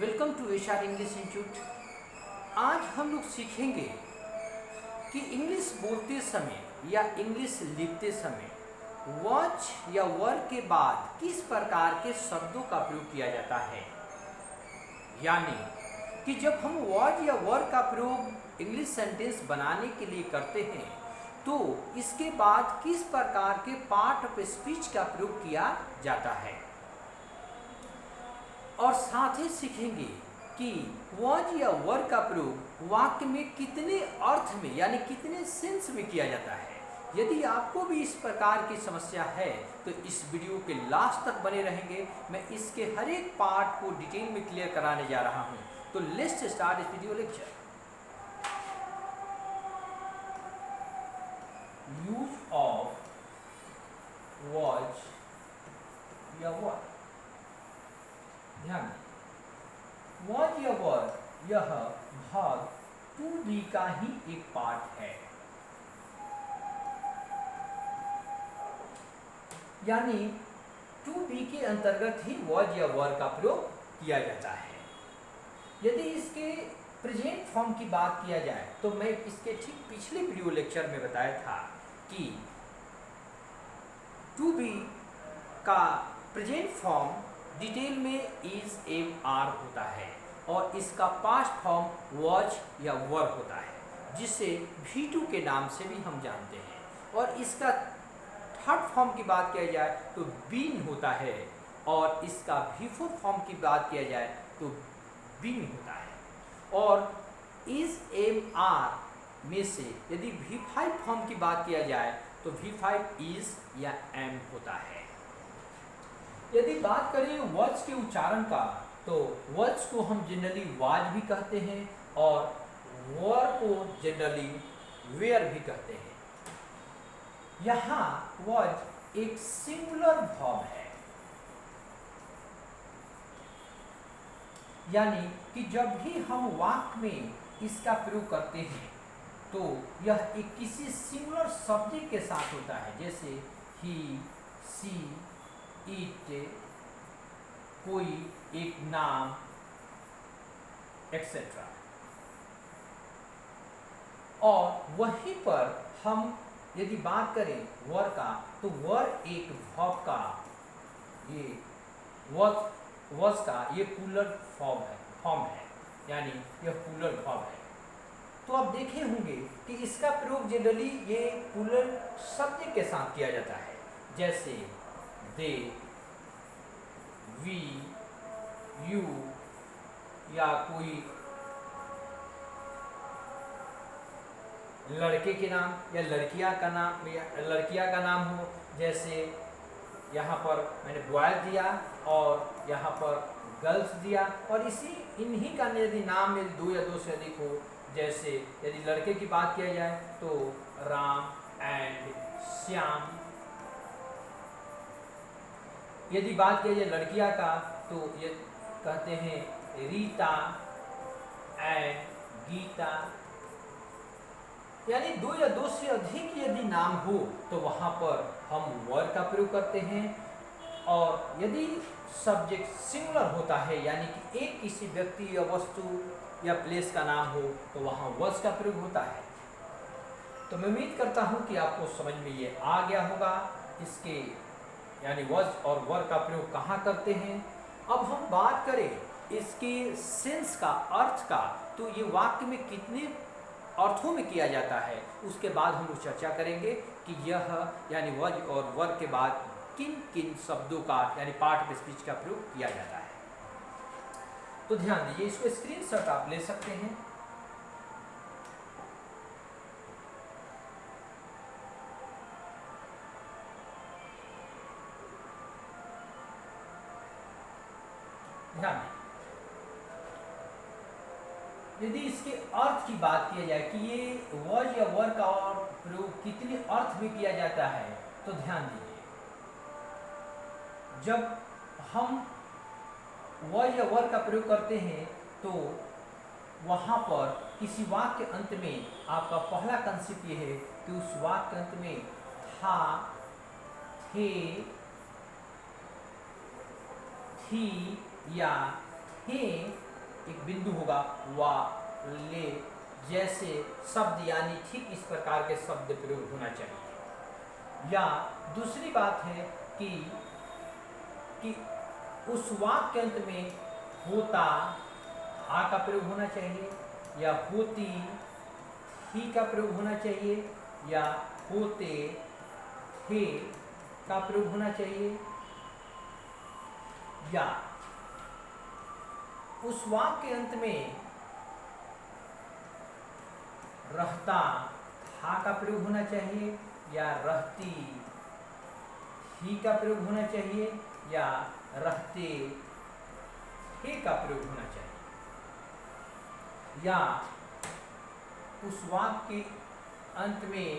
Welcome to SR English institute. आज हम लोग सीखेंगे कि इंग्लिश बोलते समय या इंग्लिश लिखते समय वॉच या वर के बाद किस प्रकार के शब्दों का प्रयोग किया जाता है। यानी कि जब हम वॉच या वर का प्रयोग इंग्लिश सेंटेंस बनाने के लिए करते हैं तो इसके बाद किस प्रकार के पार्ट ऑफ स्पीच का प्रयोग किया जाता है। और साथ ही सीखेंगे कि वॉच या वर का प्रयोग वाक्य में कितने अर्थ में यानी कितने सेंस में किया जाता है। यदि आपको भी इस प्रकार की समस्या है तो इस वीडियो के लास्ट तक बने रहेंगे। मैं इसके हर एक पार्ट को डिटेल में क्लियर कराने जा रहा हूं। तो let's start this video lecture. Use of watch या वर। ध्यान वॉच या वर यह भाग 2D का ही एक पार्ट है। यानी 2B के अंतर्गत ही वॉच या वर का प्रयोग किया जाता है। यदि इसके प्रेजेंट फॉर्म की बात किया जाए तो मैं इसके ठीक पिछले वीडियो लेक्चर में बताया था कि 2B का प्रेजेंट फॉर्म डिटेल में इज एम आर होता है और इसका पास्ट फॉर्म वॉच या वर होता है, जिसे V2 के नाम से भी हम जानते हैं। और इसका थर्ड फॉर्म की बात किया जाए तो बीन होता है और इसका V4 फॉर्म की बात किया जाए तो बीन होता है। और इज एम आर में से यदि V5 फॉर्म की बात किया जाए तो V5 इज या एम होता है। यदि बात करें वर्ड्स के उच्चारण का तो वर्ड्स को हम जनरली वाज भी कहते हैं और वर को जनरली वेयर भी कहते हैं। यहाँ वर्ड एक सिंगुलर फॉर्म है, यानी कि जब भी हम वाक्य में इसका प्रयोग करते हैं तो यह एक किसी सिंगुलर सब्जेक्ट के साथ होता है, जैसे ही, सी, इट, कोई एक नाम एक्सेट्रा। और वहीं पर हम यदि बात करें वर का तो वर एक वर्ब का ये वर्ब का ये प्लूरल फॉर्म है, यानी यह प्लूरल वर्ब है। तो आप देखे होंगे कि इसका प्रयोग जनरली ये प्लूरल सब्जेक्ट के साथ किया जाता है, जैसे दे, वी, यू, या कोई लड़के के नाम या लड़कियां का नाम हो, जैसे यहाँ पर मैंने बॉयज दिया और यहाँ पर गर्ल्स दिया। और इन्हीं का यदि नाम यदि दो या दो से अधिक हो, जैसे यदि लड़के की बात किया जाए तो राम एंड श्याम। यदि बात किया जाए लड़कियां का तो ये कहते हैं रीता एंड गीता। यानी दो या दो से अधिक यदि नाम हो तो वहां पर हम वर का प्रयोग करते हैं। और यदि सब्जेक्ट सिंगुलर होता है, यानी कि एक किसी व्यक्ति या वस्तु या प्लेस का नाम हो, तो वहां वर्स का प्रयोग होता है। तो मैं उम्मीद करता हूं कि आपको समझ में ये आ गया होगा इसके यानी वर्स और वर का प्रयोग कहाँ करते हैं। अब हम बात करें इसके सेंस का, अर्थ का, तो ये वाक्य में कितने अर्थों में किया जाता है, उसके बाद हम लोग चर्चा करेंगे कि यह यानी वज और वर के बाद किन किन शब्दों का यानी पार्ट ऑफ स्पीच का प्रयोग किया जाता है। तो ध्यान दीजिए, इसको स्क्रीनशॉट आप ले सकते हैं। ध्यान दें, यदि इसके अर्थ की बात किया जाए कि ये वॉज या वर का और प्रयोग कितने अर्थ में किया जाता है, तो ध्यान दीजिए, जब हम वॉज या वर का प्रयोग करते हैं तो वहां पर किसी वाक्य के अंत में आपका पहला कंसेप्ट ये है कि उस वाक्य के अंत में था, थे, थी या थे एक बिंदु होगा, वा, ले जैसे शब्द, यानी ठीक इस प्रकार के शब्द प्रयोग होना चाहिए। या दूसरी बात है कि उस वाक्य के अंत में होता हा का प्रयोग होना चाहिए, या होती ही का प्रयोग होना चाहिए, या होते थे का प्रयोग होना चाहिए, या उस वाक्य के अंत में रहता था का प्रयोग होना चाहिए, या रहती ही का प्रयोग होना चाहिए, या रहते थे का प्रयोग होना चाहिए, या उस वाक्य के अंत में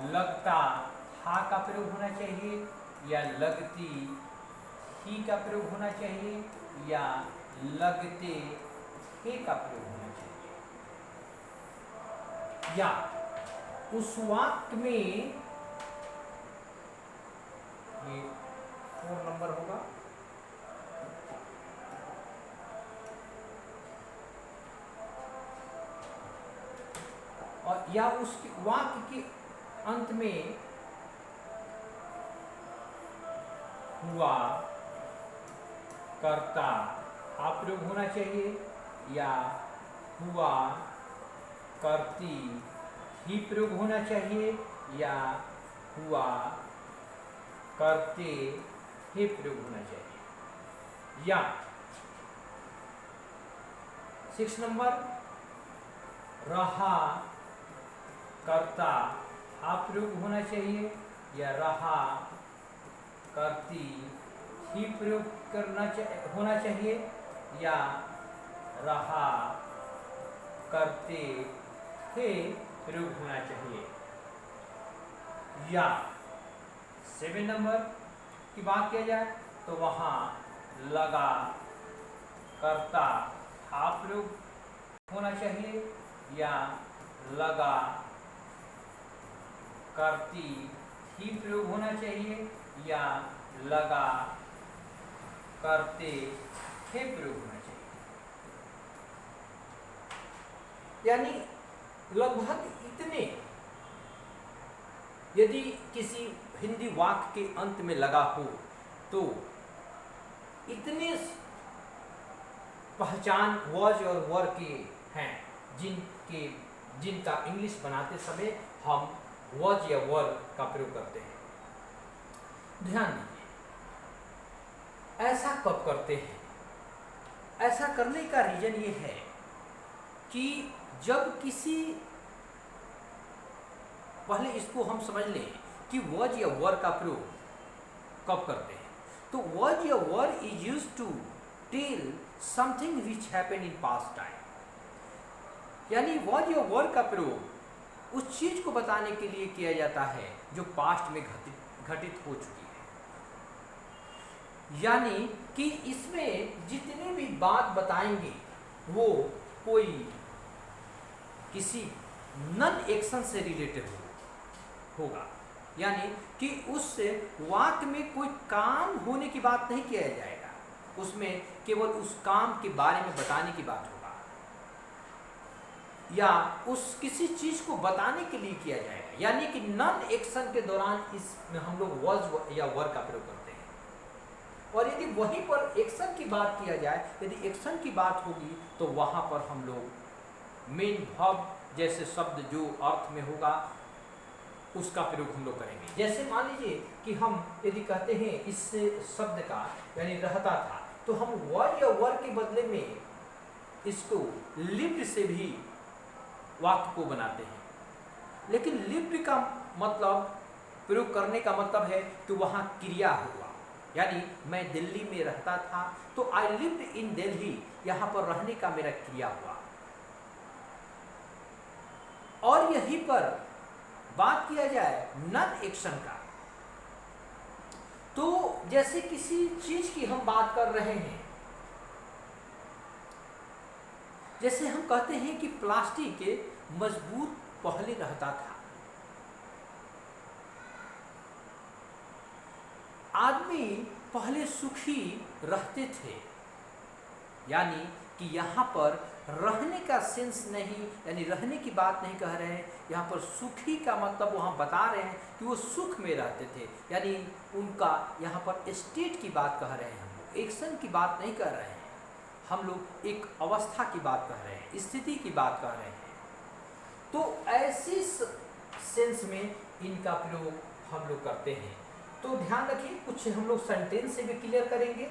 लगता था का प्रयोग होना चाहिए, या लगती ही का प्रयोग होना चाहिए, या लगते थे का प्रयोग होना चाहिए, या उस वाक्य में, ये 4 नंबर होगा, और या उस वाक्य के अंत में हुआ करता था प्रयोग होना चाहिए, या हुआ करती ही प्रयोग होना चाहिए, या हुआ करते ही प्रयोग होना चाहिए। या 6 नंबर, रहा करता हा प्रयोग होना चाहिए, या रहा करती ही प्रयोग होना चाहिए, या रहा करते थे प्रयोग होना चाहिए। या 7 नंबर की बात किया जाए तो वहाँ लगा करता था प्रयोग होना चाहिए, या लगा करती ही प्रयोग होना चाहिए, या लगा करते थे प्रयोग होना चाहिए। यानी लगभग इतने, यदि किसी हिंदी वाक्य के अंत में लगा हो तो इतने पहचान वॉज और वर के हैं जिनका इंग्लिश बनाते समय हम वॉज या वर का प्रयोग करते हैं। ध्यान दीजिए, ऐसा कब करते हैं? ऐसा करने का रीजन ये है कि जब किसी, पहले इसको हम समझ लें कि वॉज या वर का प्रयोग कब करते हैं। तो वॉज या were is used to tell something which happened in past time, यानी वॉज या वर का प्रयोग उस चीज को बताने के लिए किया जाता है जो पास्ट में घटित हो चुकी है। यानी कि इसमें जितनी भी बात बताएंगे वो कोई किसी नॉन एक्शन से रिलेटेड होगा, यानी कि उस वाक्य में कोई काम होने की बात नहीं किया जाएगा, उसमें केवल उस काम के बारे में बताने की बात होगा, या उस किसी चीज को बताने के लिए किया जाएगा। यानी कि नॉन एक्शन के दौरान इसमें हम लोग वॉज या वर का प्रयोग करते हैं। और यदि वहीं पर एक्शन की बात किया जाए, यदि एक्शन की बात होगी तो वहां पर हम लोग मेन वर्ब जैसे शब्द जो अर्थ में होगा उसका प्रयोग हम लोग करेंगे। जैसे मान लीजिए कि हम यदि कहते हैं इस शब्द का यानी रहता था, तो हम वर या वर के बदले में इसको लिव्ड से भी वाक्य को बनाते हैं। लेकिन लिव्ड का मतलब, प्रयोग करने का मतलब है कि वहाँ क्रिया हुआ, यानी मैं दिल्ली में रहता था तो आई लिव्ड इन दिल्ली, यहाँ पर रहने का मेरा क्रिया हुआ। और यहीं पर बात किया जाए नॉन एक्शन का, तो जैसे किसी चीज की हम बात कर रहे हैं, जैसे हम कहते हैं कि प्लास्टिक के मजबूत पहले रहता था। आदमी पहले सुखी रहते थे, यानी कि यहाँ पर रहने का सेंस नहीं, यानी रहने की बात नहीं कह रहे हैं, यहाँ पर सुखी का मतलब वहाँ बता रहे हैं कि वो सुख में रहते थे, यानी उनका यहाँ पर स्टेट की बात कह रहे हैं, हम लोग एक्शन की बात नहीं कर रहे हैं, हम लोग एक अवस्था की बात कर रहे हैं, स्थिति की बात कर रहे हैं। तो ऐसी सेंस में इनका प्रयोग हम लोग करते हैं। तो ध्यान रखिए, कुछ हम लोग सेंटेंस से भी क्लियर करेंगे।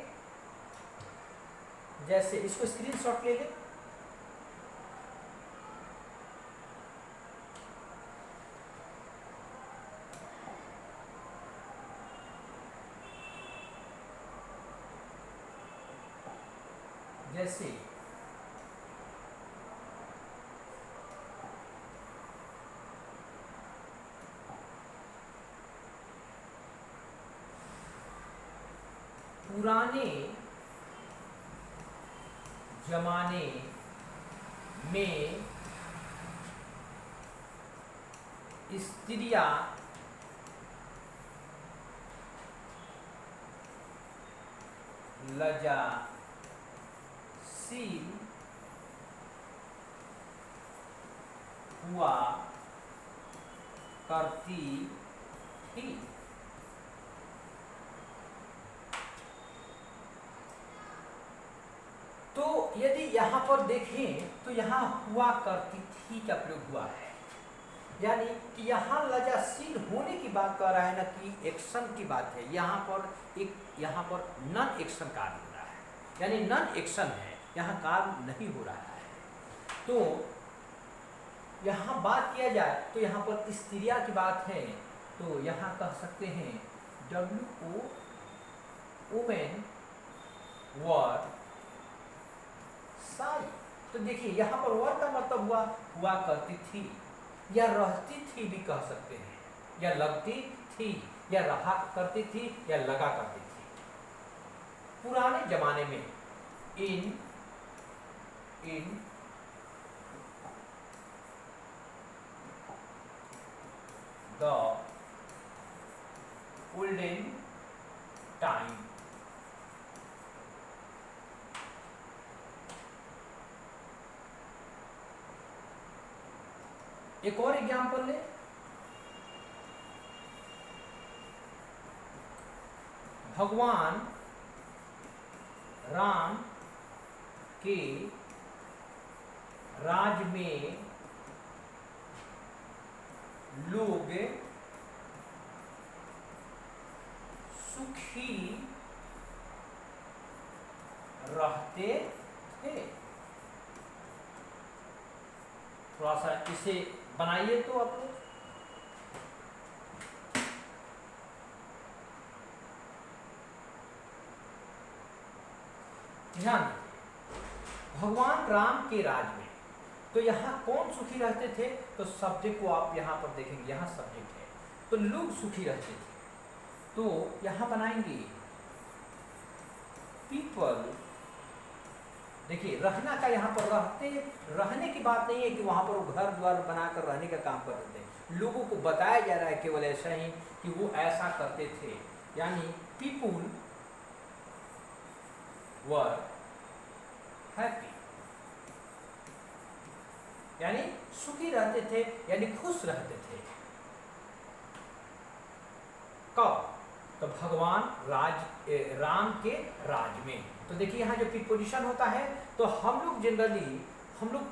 जैसे इसको स्क्रीनशॉट ले लें। जैसे पुराने जमाने में स्त्रियां लज्जाशील हुआ करती थी। तो यदि यहाँ पर देखें तो यहाँ हुआ करती थी का प्रयोग हुआ है, यानी कि यहाँ लज्जाशील होने की बात कर रहा है ना कि एक्शन की बात है। यहाँ पर नॉन एक्शन कार्य हो रहा है, यानी नॉन एक्शन है, यहाँ कार्य नहीं हो रहा है। तो यहाँ बात किया जाए तो यहाँ पर स्त्रियाँ की बात है, तो यहाँ कह सकते हैं WO वुमेन वर साई। तो देखिए यहाँ पर वर का मतलब हुआ करती थी, या रहती थी भी कह सकते हैं, या लगती थी, या रहा करती थी, या लगा करती थी। पुराने जमाने में इन द olden time, एक और एग्जाम्पल ले। भगवान राम के राज में लोग सुखी रहते थे। थोड़ा सा इसे बनाइए तो आप लोग। ध्यान दीजिए, भगवान राम के राज में, तो यहाँ कौन सुखी रहते थे? तो सब्जेक्ट को आप यहाँ पर देखेंगे, यहाँ सब्जेक्ट है, तो लोग सुखी रहते थे। तो यहाँ बनाएंगे पीपल। देखिए रहना का यहाँ पर रहने की बात नहीं है कि वहाँ पर वो घर द्वार बनाकर रहने का काम करते थे, लोगों को बताया जा रहा है केवल ऐसा ही कि वो ऐसा करते थे, यानी पीपुल वर हैप्पी, यानी सुखी रहते थे, यानी खुश रहते थे। कब? तो भगवान राम के राज में। तो देखिए यहाँ जो प्रीपोजिशन होता है, तो हम लोग जनरली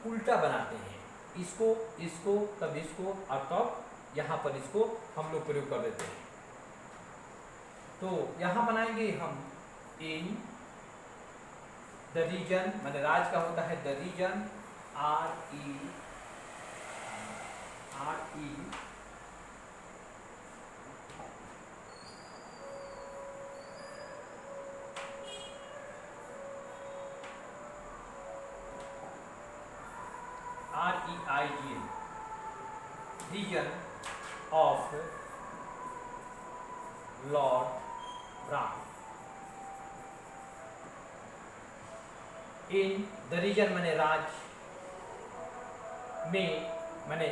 उल्टा बनाते हैं, इसको तब इसको और तब यहाँ पर इसको हम लोग प्रयोग कर देते हैं। तो यहाँ बनाएंगे हम इन द रीजन, माने राज का होता है the region, RE REIGN, region of Lord Ram. In the region माने राज, में मैंने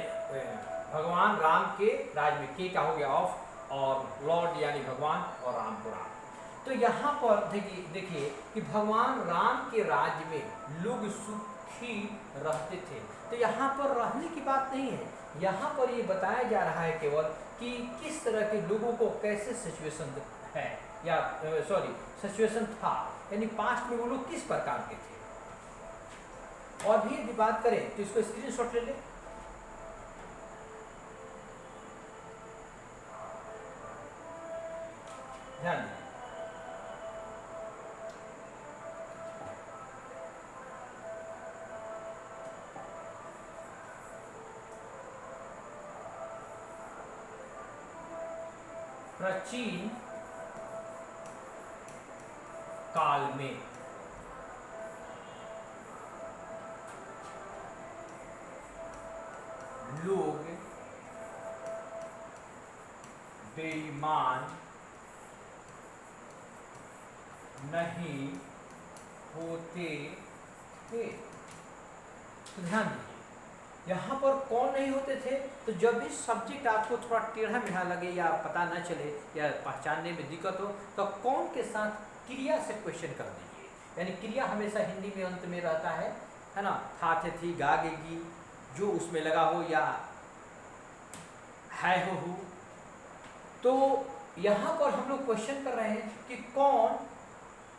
भगवान राम के राज में, के का हो गया ऑफ, और लॉर्ड यानी भगवान, और राम को राम। तो यहाँ पर देखिए कि भगवान राम के राज्य में लोग सुखी रहते थे। तो यहाँ पर रहने की बात नहीं है, यहाँ पर ये बताया जा रहा है केवल कि किस तरह के लोगों को कैसे सिचुएशन है, या सॉरी सिचुएशन था, यानी पास्ट में वो लोग किस प्रकार के थे। और भी यदि बात करें तो इसको स्क्रीनशॉट ले लें। ध्यान दें, प्राचीन काल में लोग बेईमान नहीं होते थे। तो ध्यान दीजिए, यहाँ पर कौन नहीं होते थे। तो जब भी सब्जेक्ट आपको थोड़ा टेढ़ा मेढ़ा लगे या पता न चले या पहचानने में दिक्कत हो, तो कौन के साथ क्रिया से क्वेश्चन कर दीजिए। यानी क्रिया हमेशा हिंदी में अंत में रहता है ना, था थे थी गा गेगी, जो उसमें लगा हो, या है हो। तो यहाँ पर हम लोग क्वेश्चन कर रहे हैं कि कौन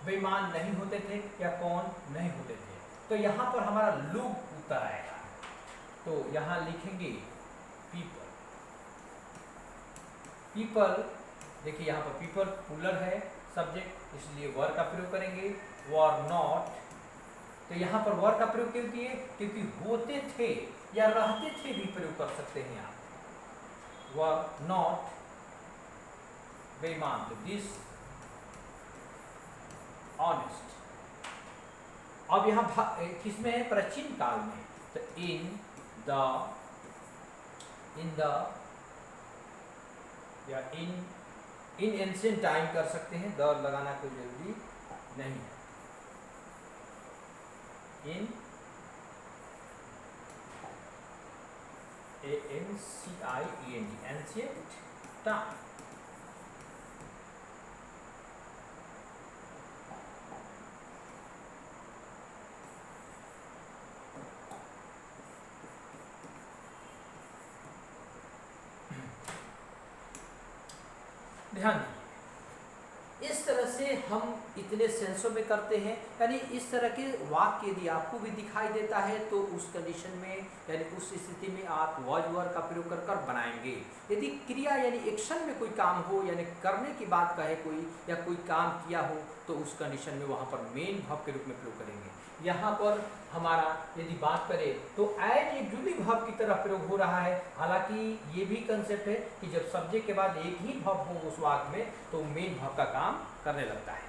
बेईमान नहीं होते थे या कौन नहीं होते थे। तो यहाँ पर हमारा लोग उत्तर आएगा। तो यहाँ लिखेंगे पीपल। पीपल, देखिए यहाँ पर पीपल प्लूरल है सब्जेक्ट, इसलिए वर का प्रयोग करेंगे, वर नॉट। तो यहाँ पर वर का प्रयोग क्यों किए, क्योंकि होते थे या रहते थे भी प्रयोग कर सकते हैं आप। वर नॉट बेईमान, तो दिस ऑनेस्ट। अब यहाँ किसमें है, प्राचीन काल में। तो इन द या इन एंशिएंट टाइम कर सकते हैं, द लगाना कोई जरूरी नहीं है। इन ANCIENT एंशिएंट टाइम। ध्यान दीजिए, इस तरह से हम इतने सेंसों में करते हैं। यानी इस तरह के वाक्य यदि आपको भी दिखाई देता है तो उस कंडीशन में, यानी उस स्थिति में आप वॉज वर का प्रयोग कर बनाएंगे। यदि क्रिया यानी एक्शन में कोई काम हो, यानी करने की बात कहे कोई, या कोई काम किया हो, तो उस कंडीशन में वहाँ पर मेन वर्ब के रूप में प्रयोग करेंगे। यहाँ पर हमारा यदि बात करें तो एज एक जुड़ी वर्ब की तरह प्रयोग हो रहा है। हालांकि ये भी कंसेप्ट है कि जब सब्जेक्ट के बाद एक ही वर्ब हो उस वाक्य में, तो मेन वर्ब का काम करने लगता है।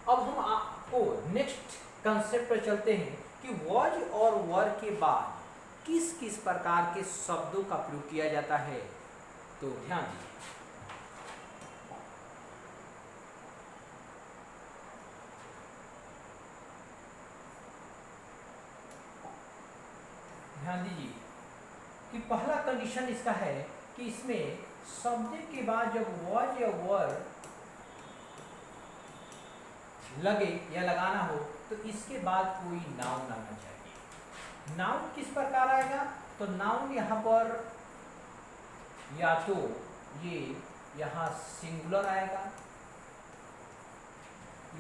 अब हम आपको नेक्स्ट कंसेप्ट पर चलते हैं कि वॉज और वर के बाद किस किस प्रकार के शब्दों का प्रयोग किया जाता है। तो ध्यान दीजिए, ध्यान दीजिए कि पहला कंडीशन इसका है कि इसमें सब्जेक्ट के बाद जब वॉज या वर लगे या लगाना हो, तो इसके बाद कोई नाउन आना चाहिए। नाउन किस प्रकार आएगा, तो नाउन यहाँ पर या तो ये यहाँ सिंगुलर आएगा,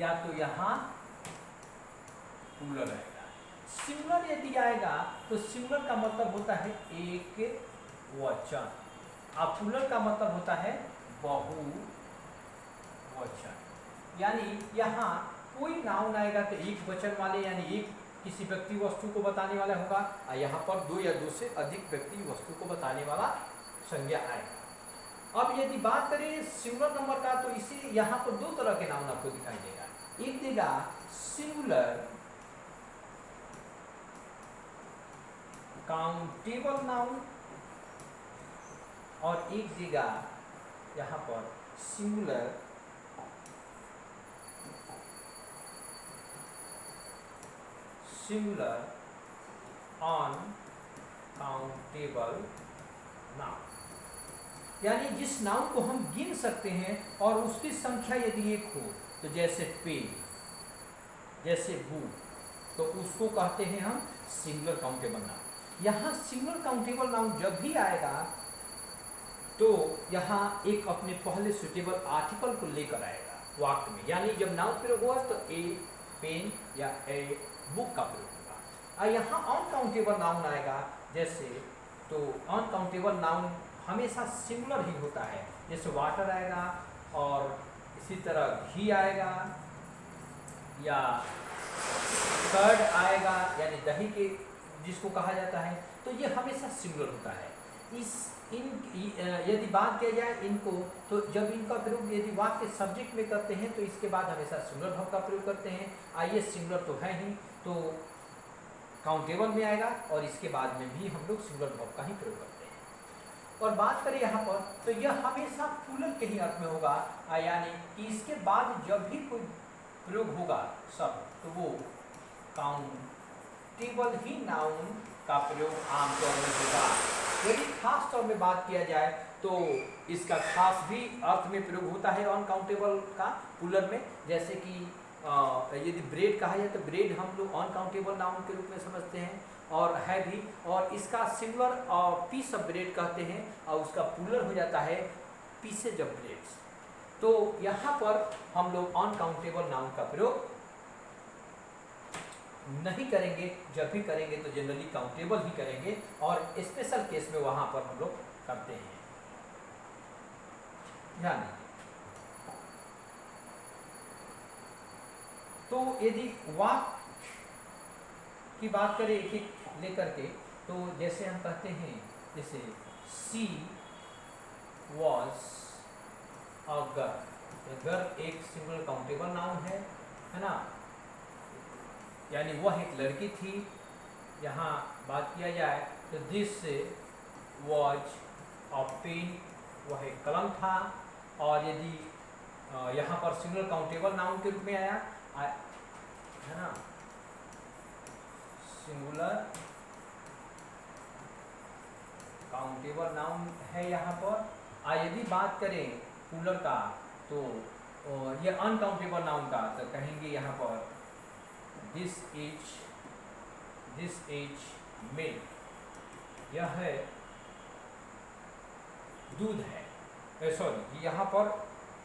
या तो यहाँ प्लूरल आएगा। सिंगुलर यदि आएगा तो सिंगुलर का मतलब होता है एक वचन, और प्लूरल का मतलब होता है बहुवचन। यानी यहाँ कोई नाउन आएगा तो एक वचन वाले, यानी एक किसी व्यक्ति वस्तु को बताने वाला होगा, और यहाँ पर दो या दो से अधिक व्यक्ति वस्तु को बताने वाला संज्ञा आएगा। अब यदि बात करें सिंगुलर नंबर का, तो इसे यहाँ पर दो तरह के नाउन आपको दिखाई देगा। एक देगा सिंगुलर काउंटेबल नाउन, और एक देगा यहाँ पर सिंगुलर अनकाउंटेबल काउंटेबल नाउन, यानी जिस नाउन को हम गिन सकते हैं और उसकी संख्या यदि एक हो, तो जैसे पेन, जैसे बुक, तो उसको कहते हैं हम सिंगुलर काउंटेबल नाउन। यहाँ सिंगुलर काउंटेबल नाउन जब भी आएगा तो यहाँ एक अपने पहले सुटेबल आर्टिकल को लेकर आएगा वाक्य में, यानी जब नाउन प्रयोग हुआ तो ए पेन या ए बुक का प्रयोग होगा। और यहाँ अनकाउंटेबल नाउन आएगा जैसे, तो अनकाउंटेबल नाउन हमेशा सिंगुलर ही होता है, जैसे वाटर आएगा और इसी तरह घी आएगा या कर्ड आएगा, यानी दही के जिसको कहा जाता है, तो ये हमेशा सिंगुलर होता है। यदि बात किया जाए इनको, तो जब इनका प्रयोग यदि वाक्य के सब्जेक्ट में करते हैं तो इसके बाद हमेशा सिंगुलर वर्ब का प्रयोग करते हैं। आइए सिंगुलर तो है ही, तो काउंटेबल में आएगा और इसके बाद में भी हम लोग सिंगुलर वर्ब का ही प्रयोग करते हैं। और बात करें यहाँ पर, तो यह हमेशा प्लूरल के ही अर्थ में होगा, यानी कि इसके बाद जब भी कोई प्रयोग होगा सब, तो वो काउंटेबल ही नाउन का प्रयोग आमतौर में होगा। यदि खास तौर में बात किया जाए तो इसका खास भी अर्थ में प्रयोग होता है अनकाउंटेबल का प्लूरल में, जैसे कि यदि ब्रेड कहा जाए तो ब्रेड हम लोग अनकाउंटेबल नाउन के रूप में समझते हैं और है भी, और इसका सिंगुलर पीस ऑफ ब्रेड कहते हैं और उसका प्लूरल हो जाता है पीसेज ऑफ ब्रेड्स। तो यहाँ पर हम लोग अनकाउंटेबल नाउन का प्रयोग नहीं करेंगे, जब भी करेंगे तो जनरली काउंटेबल ही करेंगे और स्पेशल केस में वहां पर हम लोग करते हैं। ध्यान दीजिए। तो यदि वाक्य की बात करें एक एक लेकर के, तो जैसे हम कहते हैं, जैसे सी वॉज अ गर्ल, गर्ल एक सिंगल काउंटेबल नाउन है ना, यानी वह एक लड़की थी। यहाँ बात किया जाए तो दिस वॉज अ पेन, वह एक कलम था। और यदि यहाँ पर सिंगुलर काउंटेबल नाउन के रूप में आया है ना, सिंगुलर काउंटेबल नाउन है यहाँ पर। यदि बात करें प्लूरल का, तो ये अनकाउंटेबल नाउन का, तो कहेंगे यहाँ पर दिस इज मिल्क, यह है दूध है। सॉरी, यहाँ पर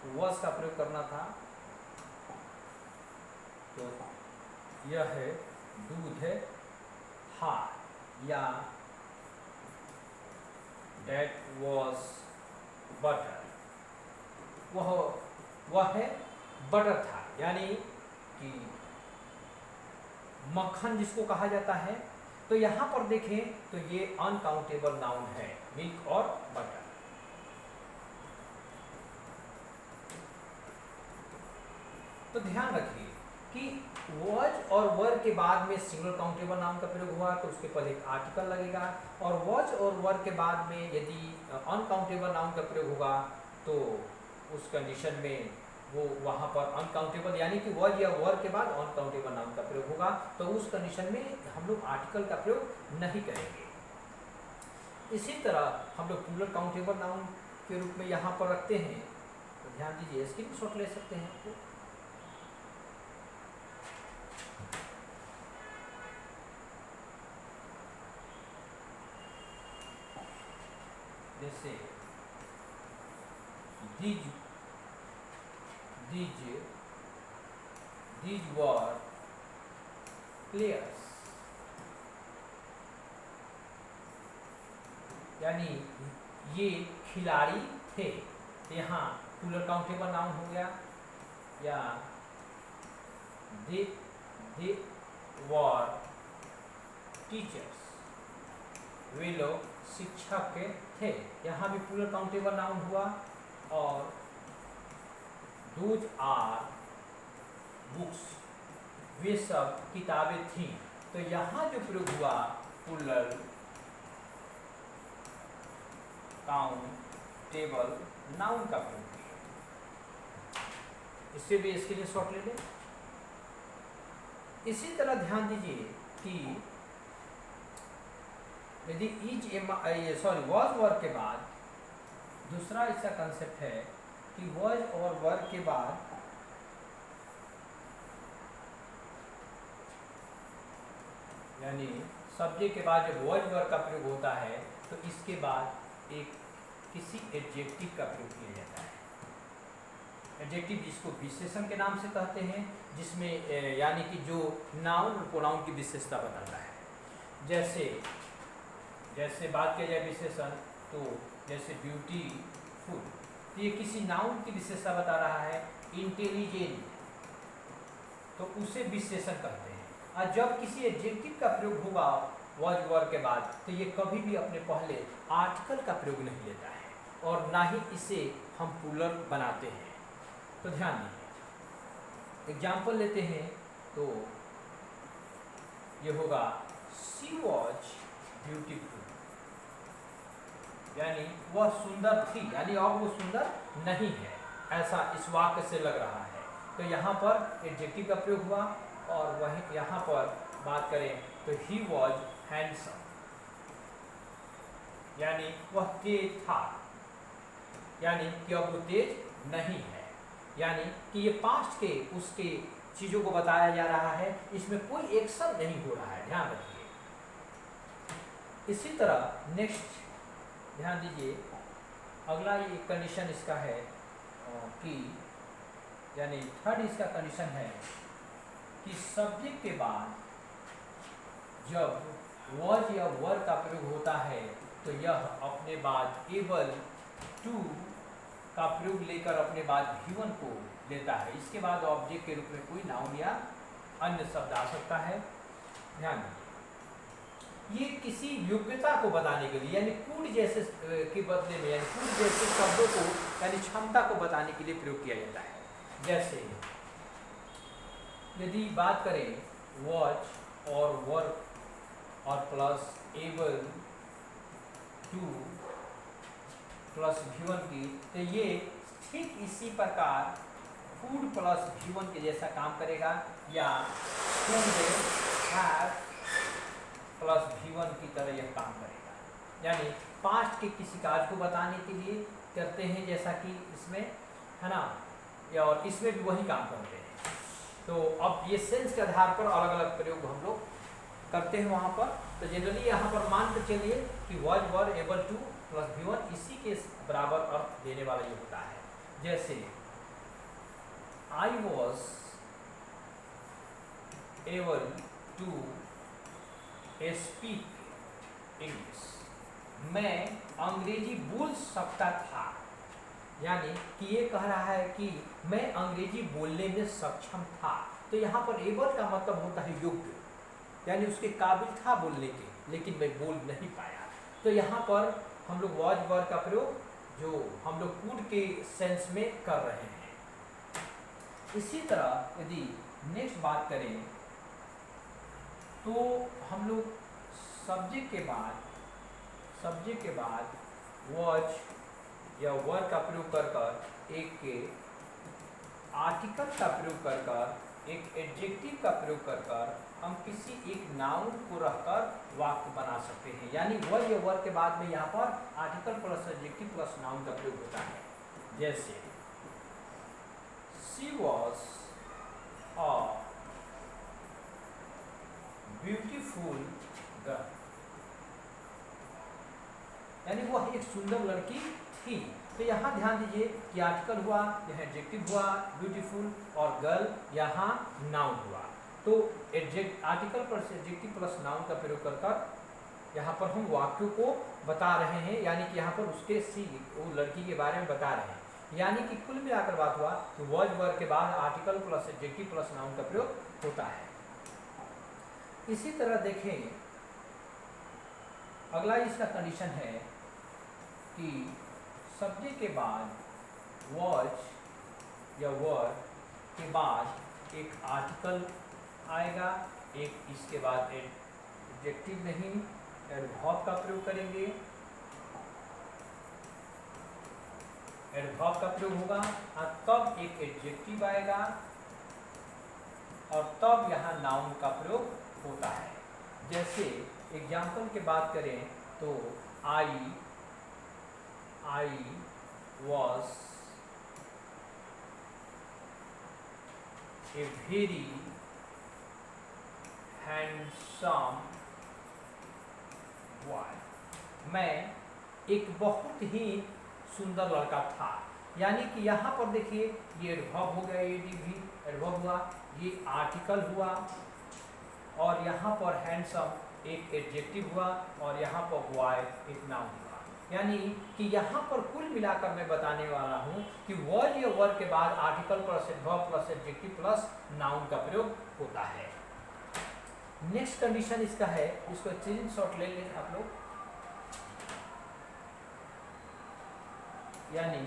वॉज का प्रयोग करना था, तो यह है दूध है था, या that was butter, वह है बटर था, यानी कि मक्खन जिसको कहा जाता है। तो यहाँ पर देखें तो ये अनकाउंटेबल नाउन है, मिल्क और बटर। तो ध्यान रखिए कि वॉज और वर के बाद में सिंगुलर काउंटेबल नाउन का प्रयोग हुआ तो उसके पहले एक आर्टिकल लगेगा, और वॉज और वर के बाद में यदि अनकाउंटेबल नाउन का प्रयोग होगा तो उस कंडीशन में वो वहाँ पर अनकाउंटेबल, यानी कि वॉज या वर के बाद अनकाउंटेबल नाउन का प्रयोग होगा, तो उस कंडीशन में हम लोग आर्टिकल का प्रयोग नहीं करेंगे। इसी तरह हम लोग प्लूरल काउंटेबल नाउन के रूप में यहाँ पर रखते हैं, तो ध्यान दीजिए, स्क्रीनशॉट ले सकते हैं आपको। जैसे these were players, यानी ये खिलाड़ी थे, यहाँ प्लूरल काउंटेबल नाउन हो गया। या they were teachers, वे लोग शिक्षक थे, यहाँ भी प्लूरल काउंटेबल नाउन हुआ। और those are books, वे सब किताबें थीं, तो यहाँ जो प्रयोग हुआ प्लूरल काउंटेबल नाउन का प्रयोग किया। इससे भी स्क्रीनशॉट ले लें। इसी तरह ध्यान दीजिए कि यदि वॉज वर्ग के बाद दूसरा इसका कंसेप्ट है कि वॉज और वर्ग के बाद यानी सब्जेक्ट के बाद जब वॉज वर्ग का प्रयोग होता है तो इसके बाद एक किसी एडजेक्टिव का प्रयोग किया जाता है। एडजेक्टिव जिसको विशेषण के नाम से कहते हैं, जिसमें यानी कि जो नाउन और प्रोनाउन की विशेषता बताता है। जैसे बात किया जाए विशेषण, तो जैसे ब्यूटीफुल, तो ये किसी नाउन की विशेषता बता रहा है। इंटेलिजेंट, तो उसे विशेषण कहते हैं। और जब किसी एडजेक्टिव का प्रयोग होगा वॉज वर्ग के बाद, तो ये कभी भी अपने पहले आर्टिकल का प्रयोग नहीं लेता है और ना ही इसे हम प्लूरल बनाते हैं। तो ध्यान दीजिए, एग्जाम्पल लेते हैं तो ये होगा शी वॉज ब्यूटीफुल, यानी वह सुंदर थी, यानी अब वो सुंदर नहीं है, ऐसा इस वाक्य से लग रहा है। तो यहाँ पर एडजेक्टिव का प्रयोग हुआ। और वहीं यहाँ पर बात करें तो ही वॉज हैंडसम, यानी वह तेज था, यानी कि अब वो तेज नहीं है, यानी कि ये पास्ट के उसके चीज़ों को बताया जा रहा है, इसमें कोई एक्शन नहीं हो रहा है, ध्यान रखिए। इसी तरह नेक्स्ट ध्यान दीजिए, अगला ये कंडीशन इसका है कि यानी थर्ड इसका कंडीशन है कि सब्जेक्ट के बाद जब वॉज या वर्ग का प्रयोग होता है तो यह अपने बाद एबल टू का प्रयोग लेकर अपने बाद भी1 को लेता है। इसके बाद ऑब्जेक्ट के रूप में कोई नाउन या अन्य शब्द आ सकता है। ध्यान दीजिए, ये किसी योग्यता को बताने के लिए, यानी कूड जैसे के बदले में, यानी कूड जैसे शब्दों को, यानी क्षमता को बताने के लिए प्रयोग किया जाता है। जैसे यदि बात करें वॉच और वर्क और प्लस एबल टू प्लस भी1 की, तो ये ठीक इसी प्रकार फूड प्लस भी1 के जैसा काम करेगा, या हैव प्लस भी1 की तरह यह काम करेगा। यानी पास्ट के किसी कार्य को बताने के लिए करते हैं, जैसा कि इसमें है ना, या और इसमें भी वही काम करते हैं। तो अब ये सेंस के आधार पर अलग अलग प्रयोग हम लोग करते हैं वहाँ पर। तो जनरली यहाँ पर मान कर चलिए कि was were able to plus भी1 इसी के बराबर अर्थ देने वाला ये होता है। जैसे I was able to speak English, मैं अंग्रेजी बोल सकता था, यानी कि ये कह रहा है कि मैं अंग्रेजी बोलने में सक्षम था। तो यहाँ पर एबल का मतलब होता है योग्य, यानी उसके काबिल था बोलने के, लेकिन मैं बोल नहीं पाया। तो यहाँ पर हम लोग वॉज वर्ग का प्रयोग जो हम लोग कूड के सेंस में कर रहे हैं। इसी तरह यदि नेक्स्ट बात करें तो हम लोग सब्जेक्ट के बाद वॉज या वर्ग का प्रयोग कर एक के आर्टिकल का प्रयोग कर एक एडजेक्टिव का प्रयोग कर हम किसी एक नाउन को रखकर वाक्य बना सकते हैं। यानी वर्ग या वर्ग के बाद में यहाँ पर article plus adjective plus noun का प्रयोग होता है। जैसे she was a beautiful girl, यानी वह एक सुंदर लड़की थी। तो यहाँ ध्यान दीजिए कि आर्टिकल हुआ, यहाँ एडजेक्टिव हुआ ब्यूटीफुल, और गर्ल यहाँ नाउन हुआ। तो article plus adjective plus noun का प्रयोग कर यहाँ पर हम वाक्यों को बता रहे हैं, यानी कि यहाँ पर उसके वो लड़की के बारे में बता रहे हैं। यानी कि कुल मिलाकर बात हुआ कि वॉज वर्ग के बाद article plus adjective plus noun का प्रयोग होता है। इसी तरह देखें, अगला इसका कंडीशन है कि सब्जेक्ट के बाद वॉज या वर्ग के बाद एक आर्टिकल आएगा, एक इसके बाद एडजेक्टिव नहीं एडवर्ब का प्रयोग करेंगे, एडवर्ब का प्रयोग होगा, और तब एक एडजेक्टिव आएगा, और तब यहाँ नाउन का प्रयोग होता है। जैसे एग्जाम्पल की बात करें तो I was a very handsome boy. मैं एक बहुत ही सुंदर लड़का था। यानी कि यहाँ पर देखिए ये एडवर्ब हो गया, एडीवी एडवर्ब हुआ, ये आर्टिकल हुआ, और यहाँ पर हैंडसम एक एडजेक्टिव हुआ, और यहाँ पर बॉय एक नाउन हुआ। यानी कि यहाँ पर कुल मिलाकर मैं बताने वाला हूँ कि वॉज या वर्ब के बाद article plus adverb plus adjective plus noun का प्रयोग होता है। नेक्स्ट कंडीशन इसका है, इसको स्क्रीनशॉट ले लें आप लोग। यानी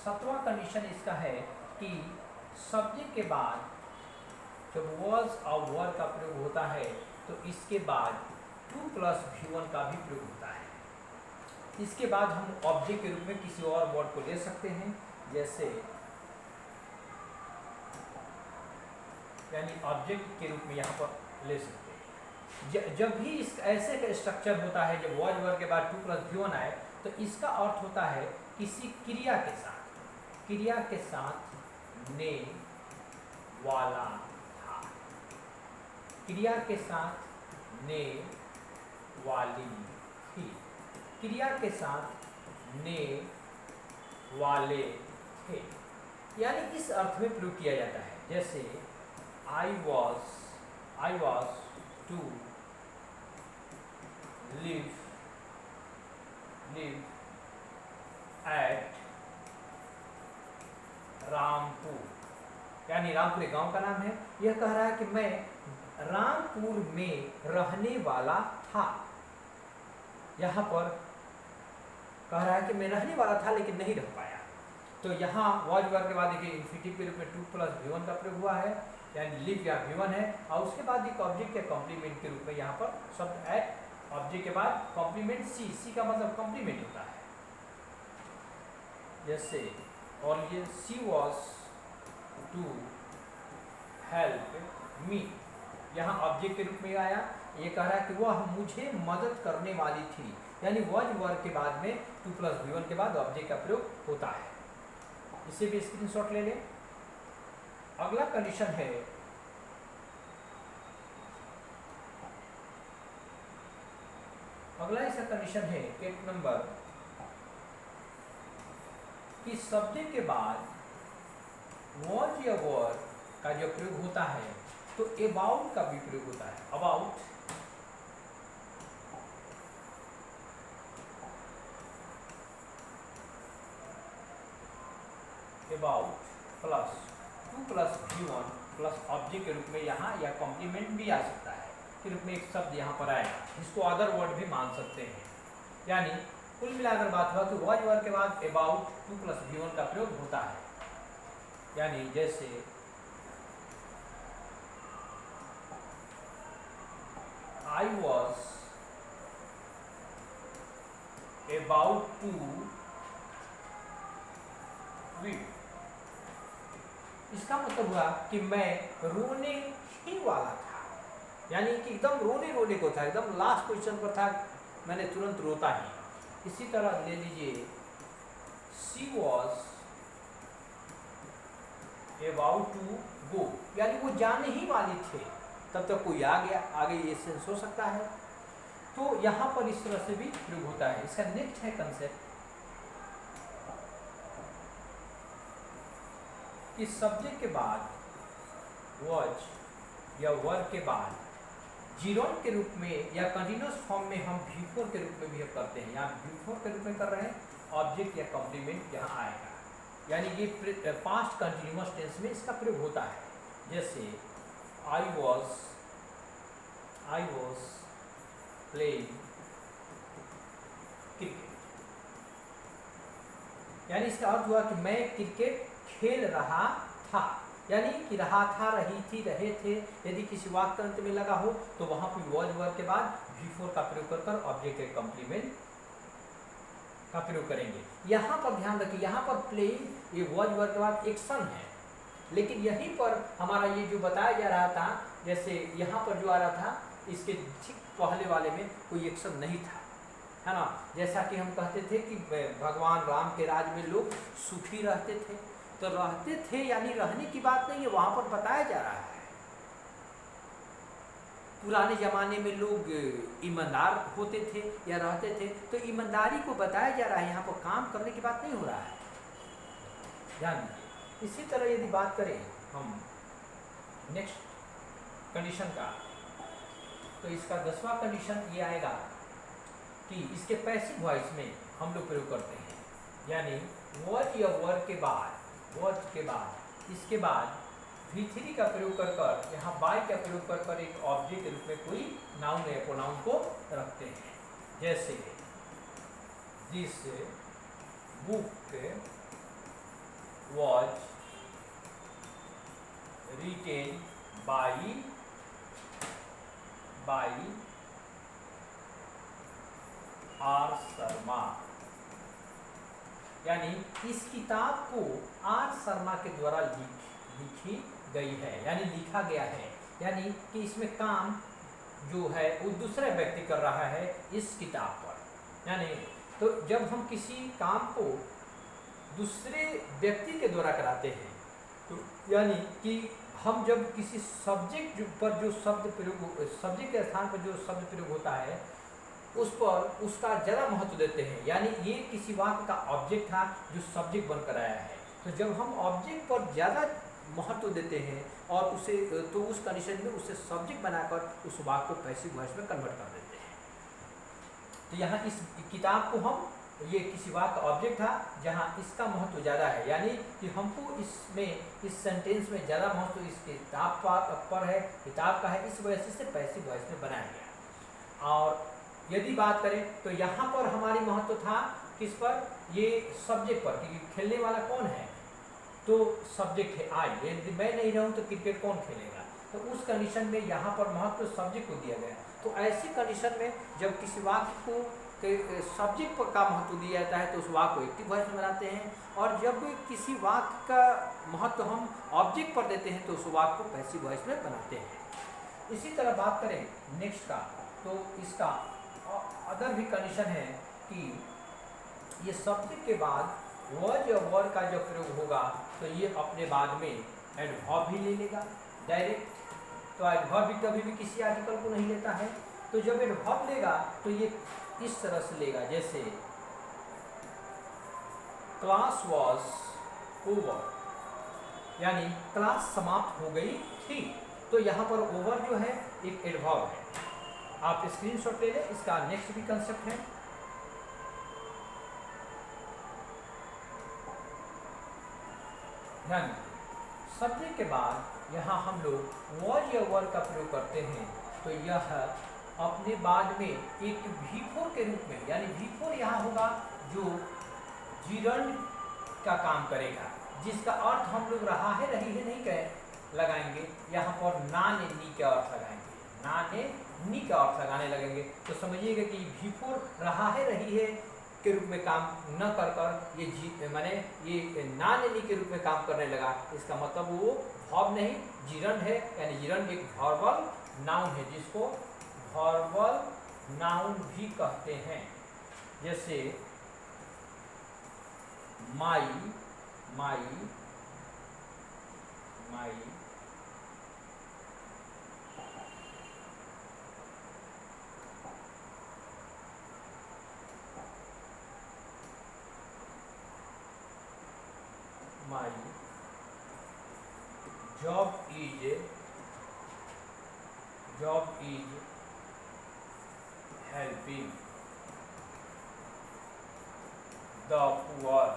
7वां कंडीशन इसका है कि सब्जेक्ट के बाद जब वॉज और वर का प्रयोग होता है तो इसके बाद 2 प्लस V1 का भी प्रयोग होता है। इसके बाद हम ऑब्जेक्ट के रूप में किसी और वर्ड को ले सकते हैं, जैसे यानी ऑब्जेक्ट के रूप में यहाँ पर ले सकते हैं। जब भी इस ऐसे का स्ट्रक्चर होता है, जब वॉज वर्ड के बाद 2 प्लस V1 आए तो इसका अर्थ होता है किसी क्रिया के साथ ने वाला था, क्रिया के साथ ने वाली थी, क्रिया के साथ ने वाले थे। यानी इस अर्थ में प्रयोग किया जाता है। जैसे I was to live at Rampur, यानी रामपुर एक गांव का नाम है। यह कह रहा है कि मैं रामपुर में रहने वाला था। यहाँ पर कह रहा है कि मैं रहने वाला था लेकिन नहीं रह पाया। तो यहाँ वॉज वर्ब के बाद देखिए इन्फिनिटिव के रूप में 2 प्लस V1 का प्रयोग हुआ है, यानी लिव या V1 है, और उसके बाद एक ऑब्जेक्ट के कॉम्प्लीमेंट के रूप में यहाँ पर शब्द एट, ऑब्जेक्ट के बाद कॉम्प्लीमेंट सी का मतलब कॉम्प्लीमेंट होता है। जैसे और ये she was to help me, यहाँ ऑब्जेक्ट के रूप में आया। ये कह रहा है कि वह मुझे मदद करने वाली थी, यानी वॉज वर्ब के बाद में 2 प्लस V1 के बाद ऑब्जेक्ट का प्रयोग होता है। इसे भी स्क्रीनशॉट ले लें। अगला कंडीशन है इसका कंडीशन है 8 नंबर कि सब्जेक्ट के बाद वॉज या वर्ब का जो प्रयोग होता है तो अबाउट का भी प्रयोग होता है। About plus 2 plus V1 plus object के रूप में यहाँ या कॉम्प्लीमेंट भी आ सकता है के रूप में एक शब्द यहाँ पर आएगा, जिसको अदर वर्ड भी मान सकते हैं। यानी कुल मिलाकर बात हुआ कि वॉज वर्ब के बाद अबाउट 2 प्लस V1 का प्रयोग होता है। यानी जैसे I was about to weep, इसका मतलब हुआ कि मैं रोने ही वाला था, यानी कि एकदम रोने को था, एकदम लास्ट पोजीशन पर था, मैंने तुरंत रोता ही। इसी तरह ले लीजिए she was about to go, यानी वो जाने ही वाली थे, तब तक कोई आ गया, आगे ये सेंस हो सकता है। तो यहाँ पर इस तरह से भी प्रयोग होता है। इसका नेक्स्ट है कंसेप्ट कि सब्जेक्ट के बाद वॉज या वर्ब के बाद जीरोन के रूप में या कंटिन्यूअस फॉर्म में हम V4 के रूप में भी करते हैं। यहाँ V4 के रूप में कर रहे हैं, ऑब्जेक्ट या कॉम्प्लीमेंट यहाँ आएगा, यानी ये पास्ट कंटिन्यूअस टेंस में इसका प्रयोग होता है। जैसे आई वॉज प्लेइंग क्रिकेट, यानी इसका अर्थ हुआ कि मैं क्रिकेट खेल रहा था, यानी कि रहा था, रही थी, रहे थे। यदि किसी वाक्य अंत में लगा हो तो वहां पर वॉज वर्ब के बाद V4 का प्रयोग कर ऑब्जेक्ट के कॉम्प्लीमेंट का प्रयोग करेंगे। यहाँ पर ध्यान रखिए, यहाँ पर प्लेइंग ये वॉज वर्ब के बाद एक्शन है, लेकिन यहीं पर हमारा ये जो बताया जा रहा था, जैसे यहाँ पर जो आ रहा था इसके ठीक पहले वाले में कोई एक्शन नहीं था, है ना। जैसा कि हम कहते थे कि भगवान राम के राज में लोग सुखी रहते थे, तो रहते थे यानी रहने की बात नहीं है, वहाँ पर बताया जा रहा है पुराने ज़माने में लोग ईमानदार होते थे या रहते थे, तो ईमानदारी को बताया जा रहा है, यहाँ पर काम करने की बात नहीं हो रहा है, ध्यान दीजिए। इसी तरह यदि बात करें हम नेक्स्ट कंडीशन का, तो इसका 10वां कंडीशन ये आएगा कि इसके पैसिव वॉइस में हम लोग प्रयोग करते हैं, यानी वॉज या वर के बाद इसके बाद V3 का प्रयोग कर कर यहाँ बाय का प्रयोग कर कर एक ऑब्जेक्ट के रूप में कोई नाउन या प्रोनाउन को रखते हैं। जैसे this book was written by R Sharma, यानी इस किताब को आर शर्मा के द्वारा लिखी गई है, यानी लिखा गया है, यानी कि इसमें काम जो है वो दूसरा व्यक्ति कर रहा है इस किताब पर। यानी तो जब हम किसी काम को दूसरे व्यक्ति के द्वारा कराते हैं, तो यानी कि हम जब किसी सब्जेक्ट पर जो शब्द प्रयोग, सब्जेक्ट के स्थान पर जो शब्द प्रयोग होता है उस पर उसका ज़्यादा महत्व देते हैं, यानी ये किसी वाक्य का ऑब्जेक्ट था जो सब्जेक्ट बनकर आया है, तो जब हम ऑब्जेक्ट पर ज़्यादा महत्व देते हैं और उसे, तो उस कंडीशन में उसे सब्जेक्ट बनाकर उस वाक्य को पैसिव वॉइस में कन्वर्ट कर देते हैं। तो यहाँ इस किताब को हम, ये किसी वाक्य का ऑब्जेक्ट था जहाँ इसका महत्व ज़्यादा है, यानी कि हमको इसमें इस सेंटेंस में ज़्यादा महत्व इस किताब पर है, किताब का है, इस वजह से इसे पैसिव वॉइस में बनाया गया। और यदि बात करें तो यहाँ पर हमारी महत्व था किस पर, ये सब्जेक्ट पर, क्योंकि खेलने वाला कौन है, तो सब्जेक्ट है आई, यदि मैं नहीं रहूँ तो क्रिकेट कौन खेलेगा, तो उस कंडीशन में यहाँ पर महत्व सब्जेक्ट को दिया गया। तो ऐसी कंडीशन में जब किसी वाक्य को सब्जेक्ट का महत्व दिया जाता है तो उस वाक्य को एक्टिव वॉइस में बनाते हैं, और जब किसी वाक्य का महत्व हम ऑब्जेक्ट पर देते हैं तो उस वाक्य को पैसिव वॉइस में बनाते हैं। इसी तरह बात करें नेक्स्ट का, तो इसका अदर भी कंडीशन है कि ये सब्जेक्ट के बाद वॉज या वर का जब प्रयोग होगा तो ये अपने बाद में एडवर्ब भी ले लेगा डायरेक्ट। तो एडवर्ब भी कभी भी किसी आर्टिकल को नहीं लेता है, तो जब एडवर्ब लेगा तो ये इस तरह से लेगा, जैसे क्लास वॉज ओवर, यानी क्लास समाप्त हो गई थी, तो यहाँ पर ओवर जो है एक एडवर्ब है। आप स्क्रीनशॉट ले लें, इसका नेक्स्ट भी कंसेप्ट है। ध्यान दीजिए, सब्जेक्ट के बाद यहाँ हम लोग वॉज या वर का प्रयोग करते हैं, तो यह अपने बाद में एक V4 के रूप में, यानी V4 यहाँ होगा जो जीरंड का काम करेगा, जिसका अर्थ हम लोग रहा है रही है नहीं कह लगाएंगे, यहाँ पर ना ने नी का अर्थ लगाएंगे, ना ने नी का अर्थ लगाने लगेंगे, तो समझिएगा कि V4 रहा है रही है के रूप में काम न कर कर ये माने ये ना ने नी के रूप में काम करने लगा, इसका मतलब वो वर्ब नहीं जीरंड है, यानी जीरंड एक वर्बल नाउन है जिसको वर्बल नाउन भी कहते हैं। जैसे my my my my job is helping the poor,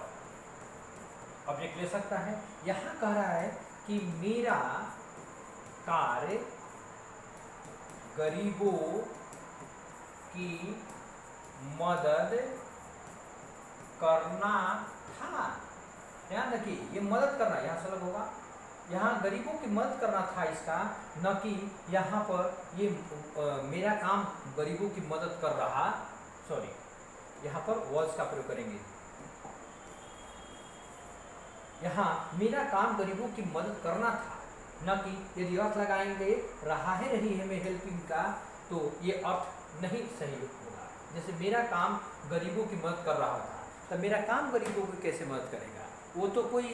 object ले सकता है। यहाँ कह रहा है कि मेरा कार्य गरीबों की मदद करना था। ध्यान रखिए, ये मदद करना यहाँ से अलग होगा, यहाँ गरीबों की मदद करना था इसका, न कि यहाँ पर ये मेरा काम गरीबों की मदद कर रहा, सॉरी यहाँ पर वॉज का प्रयोग करेंगे। यहाँ मेरा काम गरीबों की मदद करना था, न कि यदि अर्थ लगाएंगे रहा है रही है में हेल्पिंग का, तो ये अर्थ नहीं सही होगा। जैसे मेरा काम गरीबों की मदद कर रहा था, तो मेरा काम गरीबों की कैसे मदद करेगा? वो तो कोई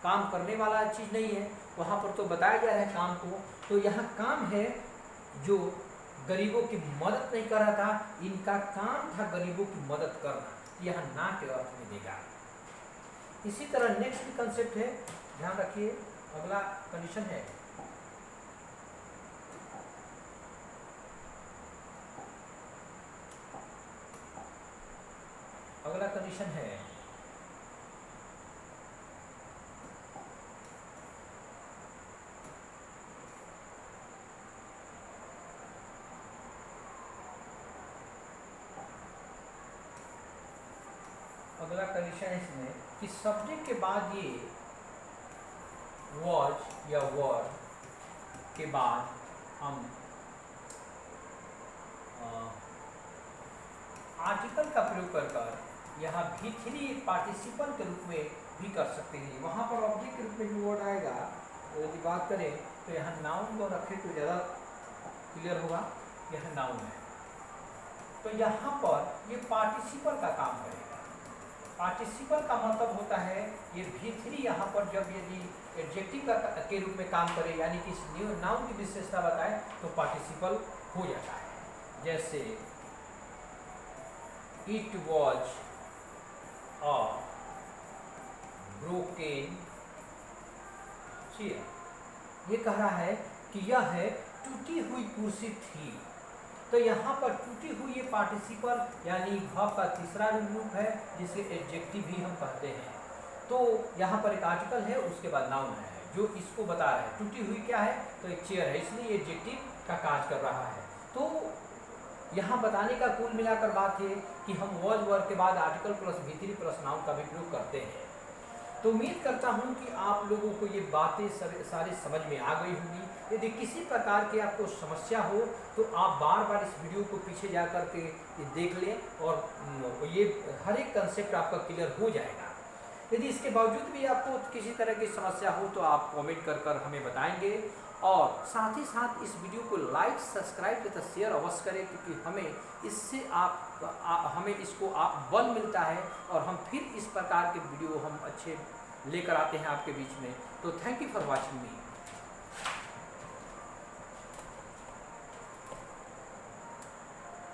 काम करने वाला चीज़ नहीं है, वहाँ पर तो बताया जा रहा है काम को। तो यहाँ काम है जो गरीबों की मदद नहीं कर रहा था, इनका काम था गरीबों की मदद करना, यह ना के अर्थ में देगा। इसी तरह नेक्स्ट कंसेप्ट है, ध्यान रखिए, अगला कंडीशन है अगला कंडीशन है अगला कंडीशन है इसमें कि सब्जेक्ट के बाद ये वॉज या वर के बाद हम आर्टिकल का प्रयोग कर यहाँ भी3 एक पार्टिसिपल के रूप में भी कर सकते हैं। वहाँ पर ऑब्जेक्ट के रूप में जो वर्ड आएगा, यदि बात करें तो यहाँ नाउन को रखें तो ज़्यादा क्लियर होगा। यह नाउन है, तो यहाँ पर ये पार्टिसिपल का काम करेगा। पार्टिसिपल का मतलब होता है ये भी3 यहाँ पर जब यदि एडजेक्टिव के रूप में काम करे, यानी कि न्यू नाउन की विशेषता बताए, तो पार्टिसिपल हो जाता है। जैसे it was a broken chair, ये कह रहा है कि यह है टूटी हुई कुर्सी थी। तो यहाँ पर टूटी हुई ये पार्टिसिपल यानी वर्ब का तीसरा रूप है, जिसे एडजेक्टिव भी हम कहते हैं। तो यहाँ पर एक आर्टिकल है, उसके बाद नाउन है जो इसको बता रहा है। टूटी हुई क्या है? तो एक चेयर है, इसलिए एडजेक्टिव का कार्य कर रहा है। तो यहाँ बताने का कुल मिलाकर बात है कि हम वॉज वर्ब के बाद आर्टिकल प्लस भी3 प्लस नाउन का भी प्रयोग करते हैं। तो उम्मीद करता हूँ कि आप लोगों को ये बातें सारी समझ में आ गई होंगी। यदि किसी प्रकार की आपको समस्या हो तो आप बार बार इस वीडियो को पीछे जा कर के देख लें, और ये हर एक कंसेप्ट आपका क्लियर हो जाएगा। यदि इसके बावजूद भी आपको किसी तरह की समस्या हो तो आप कमेंट कर हमें बताएंगे, और साथ ही साथ इस वीडियो को लाइक सब्सक्राइब तथा शेयर अवश्य करें, क्योंकि हमें इससे हमें इसको बल मिलता है, और हम फिर इस प्रकार के वीडियो हम अच्छे लेकर आते हैं आपके बीच में। तो thank you for watching me.